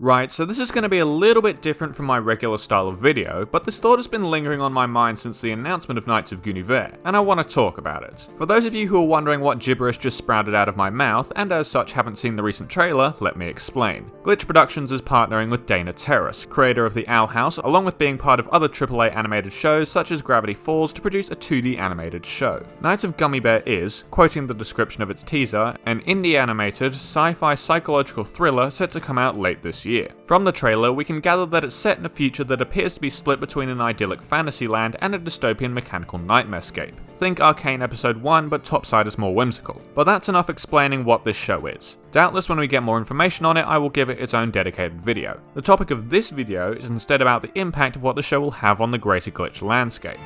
Right, so this is going to be a little bit different from my regular style of video, but this thought has been lingering on my mind since the announcement of Knights of Guinevere, and I want to talk about it. For those of you who are wondering what gibberish just sprouted out of my mouth, and as such haven't seen the recent trailer, let me explain. Glitch Productions is partnering with Dana Terrace, creator of the Owl House, along with being part of other AAA animated shows such as Gravity Falls, to produce a 2D animated show. Knights of Guinevere is, quoting the description of its teaser, an indie animated, sci-fi psychological thriller set to come out late this year. From the trailer, we can gather that it's set in a future that appears to be split between an idyllic fantasy land and a dystopian mechanical nightmarescape. Think Arcane Episode 1, but topside is more whimsical. But that's enough explaining what this show is. Doubtless when we get more information on it, I will give it its own dedicated video. The topic of this video is instead about the impact of what the show will have on the greater Glitch landscape.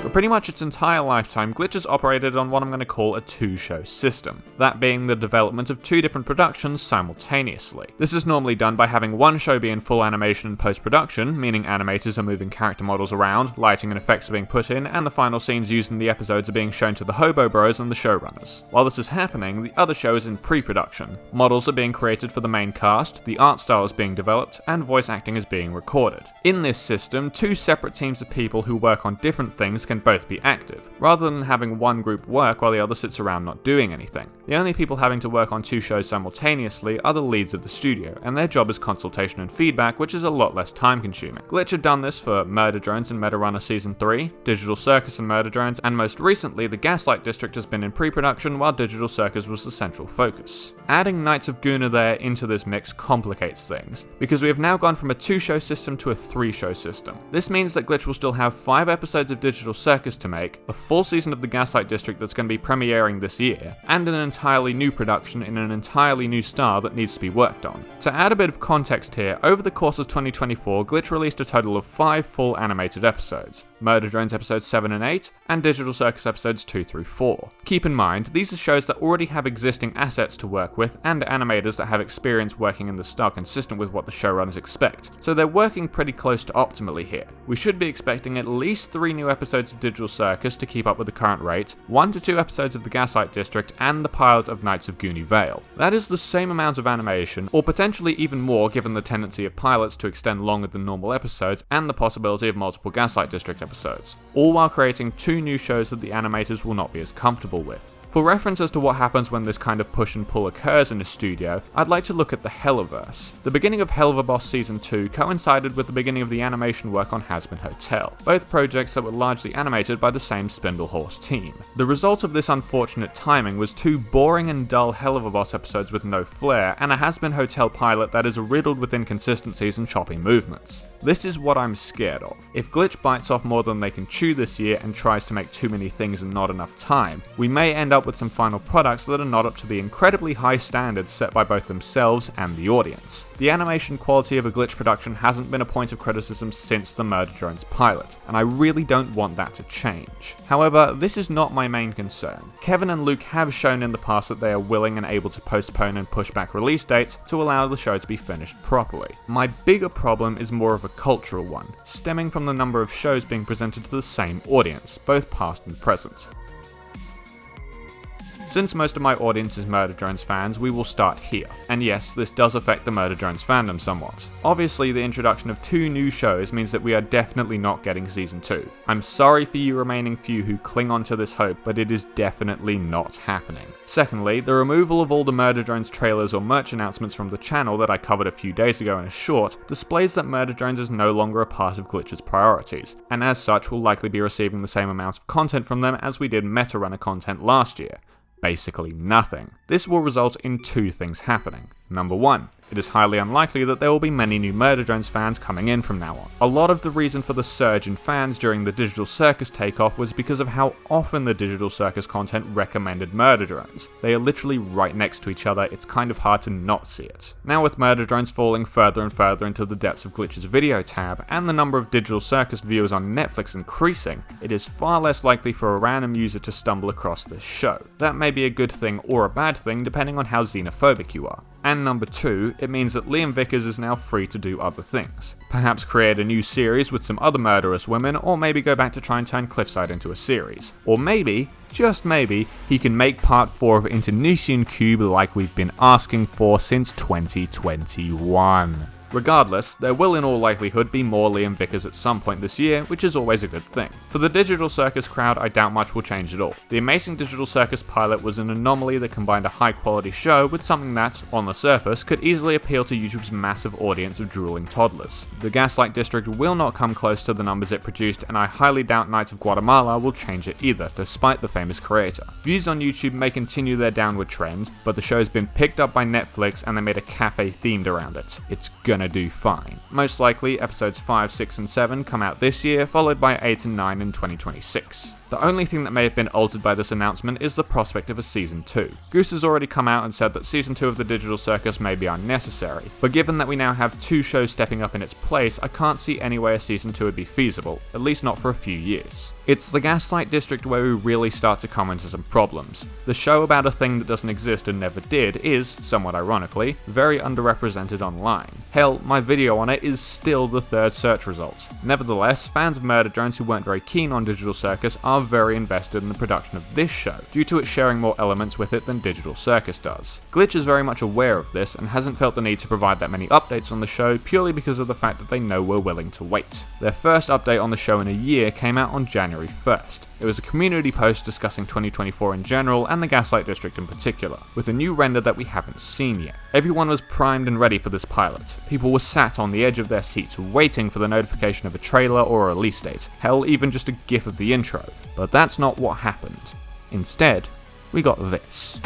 For pretty much its entire lifetime, Glitch has operated on what I'm going to call a two-show system, that being the development of two different productions simultaneously. This is normally done by having one show be in full animation and post-production, meaning animators are moving character models around, lighting and effects are being put in, and the final scenes used in the episodes are being shown to the Hobo Bros and the showrunners. While this is happening, the other show is in pre-production. Models are being created for the main cast, the art style is being developed, and voice acting is being recorded. In this system, two separate teams of people who work on different things can both be active, rather than having one group work while the other sits around not doing anything. The only people having to work on two shows simultaneously are the leads of the studio, and their job is consultation and feedback, which is a lot less time consuming. Glitch have done this for Murder Drones and Meta Runner Season 3, Digital Circus and Murder Drones, and most recently the Gaslight District has been in pre-production while Digital Circus was the central focus. Adding Knights of Guinevere into this mix complicates things, because we have now gone from a two-show system to a three-show system. This means that Glitch will still have 5 episodes of Digital Circus to make, a full season of the Gaslight District that's going to be premiering this year, and an entirely new production in an entirely new style that needs to be worked on. To add a bit of context here, over the course of 2024, Glitch released a total of 5 full animated episodes, Murder Drones episodes 7 and 8, and Digital Circus episodes 2 through 4. Keep in mind, these are shows that already have existing assets to work with, and animators that have experience working in the style consistent with what the showrunners expect, so they're working pretty close to optimally here. We should be expecting at least 3 new episodes of Digital Circus to keep up with the current rate, 1 to 2 episodes of the Gaslight District, and the pilot of Knights of Guinevere. That is the same amount of animation, or potentially even more given the tendency of pilots to extend longer than normal episodes and the possibility of multiple Gaslight District episodes, all while creating 2 new shows that the animators will not be as comfortable with. For reference as to what happens when this kind of push and pull occurs in a studio, I'd like to look at the Helliverse. The beginning of Helliverboss Season 2 coincided with the beginning of the animation work on Hazbin Hotel, both projects that were largely animated by the same Spindlehorse team. The result of this unfortunate timing was 2 boring and dull Helliverboss episodes with no flair, and a Hazbin Hotel pilot that is riddled with inconsistencies and choppy movements. This is what I'm scared of. If Glitch bites off more than they can chew this year and tries to make too many things in not enough time, we may end up with some final products that are not up to the incredibly high standards set by both themselves and the audience. The animation quality of a Glitch production hasn't been a point of criticism since the Murder Drones pilot, and I really don't want that to change. However, this is not my main concern. Kevin and Luke have shown in the past that they are willing and able to postpone and push back release dates to allow the show to be finished properly. My bigger problem is more of a cultural one, stemming from the number of shows being presented to the same audience, both past and present. Since most of my audience is Murder Drones fans, we will start here. And yes, this does affect the Murder Drones fandom somewhat. Obviously, the introduction of 2 new shows means that we are definitely not getting Season 2. I'm sorry for you remaining few who cling on to this hope, but it is definitely not happening. Secondly, the removal of all the Murder Drones trailers or merch announcements from the channel that I covered a few days ago in a short displays that Murder Drones is no longer a part of Glitch's priorities, and as such will likely be receiving the same amount of content from them as we did Meta Runner content last year. Basically nothing. This will result in 2 things happening. Number 1, it is highly unlikely that there will be many new Murder Drones fans coming in from now on. A lot of the reason for the surge in fans during the Digital Circus takeoff was because of how often the Digital Circus content recommended Murder Drones. They are literally right next to each other, it's kind of hard to not see it. Now with Murder Drones falling further and further into the depths of Glitch's video tab, and the number of Digital Circus viewers on Netflix increasing, it is far less likely for a random user to stumble across this show. That may be a good thing or a bad thing depending on how xenophobic you are. And number 2, it means that Liam Vickers is now free to do other things. Perhaps create a new series with some other murderous women, or maybe go back to try and turn Cliffside into a series. Or maybe, just maybe, he can make part 4 of Internecian Cube like we've been asking for since 2021. Regardless, there will in all likelihood be more Liam Vickers at some point this year, which is always a good thing. For the Digital Circus crowd, I doubt much will change at all. The Amazing Digital Circus pilot was an anomaly that combined a high quality show with something that, on the surface, could easily appeal to YouTube's massive audience of drooling toddlers. The Gaslight District will not come close to the numbers it produced, and I highly doubt Knights of Guatemala will change it either, despite the famous creator. Views on YouTube may continue their downward trend, but the show has been picked up by Netflix and they made a cafe themed around it. It's gonna do fine. Most likely, episodes 5, 6, and 7 come out this year, followed by 8 and 9 in 2026. The only thing that may have been altered by this announcement is the prospect of a Season 2. Goose has already come out and said that Season 2 of the Digital Circus may be unnecessary, but given that we now have 2 shows stepping up in its place, I can't see any way a Season 2 would be feasible, at least not for a few years. It's the Gaslight District where we really start to come into some problems. The show about a thing that doesn't exist and never did is, somewhat ironically, very underrepresented online. Hell, my video on it is still the 3rd search result. Nevertheless, fans of Murder Drones who weren't very keen on Digital Circus are very invested in the production of this show, due to it sharing more elements with it than Digital Circus does. Glitch is very much aware of this and hasn't felt the need to provide that many updates on the show purely because of the fact that they know we're willing to wait. Their first update on the show in a year came out on January 1st. It was a community post discussing 2024 in general and the Gaslight District in particular, with a new render that we haven't seen yet. Everyone was primed and ready for this pilot. People were sat on the edge of their seats waiting for the notification of a trailer or a release date, hell even just a gif of the intro. But that's not what happened. Instead, we got this.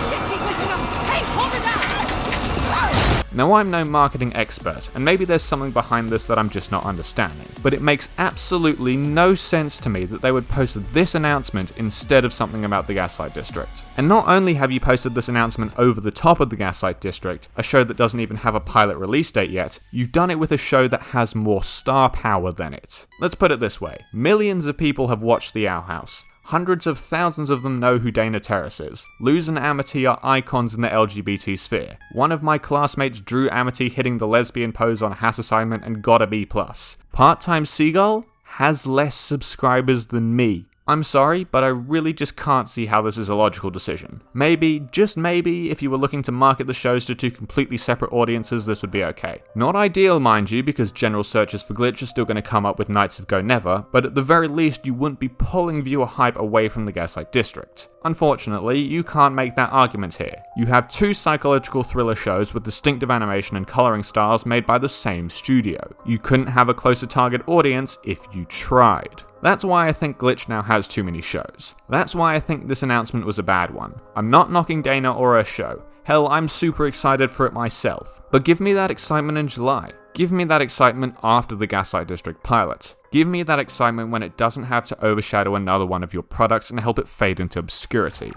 Now I'm no marketing expert, and maybe there's something behind this that I'm just not understanding, but it makes absolutely no sense to me that they would post this announcement instead of something about the Gaslight District. And not only have you posted this announcement over the top of the Gaslight District, a show that doesn't even have a pilot release date yet, you've done it with a show that has more star power than it. Let's put it this way, millions of people have watched The Owl House. Hundreds of thousands of them know who Dana Terrace is. Luz and Amity are icons in the LGBT sphere. One of my classmates drew Amity hitting the lesbian pose on a Hass assignment and got a B+. Part-time Seagull has less subscribers than me. I'm sorry, but I really just can't see how this is a logical decision. Maybe, just maybe, if you were looking to market the shows to 2 completely separate audiences, this would be okay. Not ideal, mind you, because general searches for Glitch are still going to come up with Knights of Guinevere, but at the very least you wouldn't be pulling viewer hype away from the Gaslight District. Unfortunately, you can't make that argument here. You have 2 psychological thriller shows with distinctive animation and colouring styles made by the same studio. You couldn't have a closer target audience if you tried. That's why I think Glitch now has too many shows. That's why I think this announcement was a bad one. I'm not knocking Dana or her show. Hell, I'm super excited for it myself. But give me that excitement in July. Give me that excitement after the Gaslight District pilot. Give me that excitement when it doesn't have to overshadow another one of your products and help it fade into obscurity.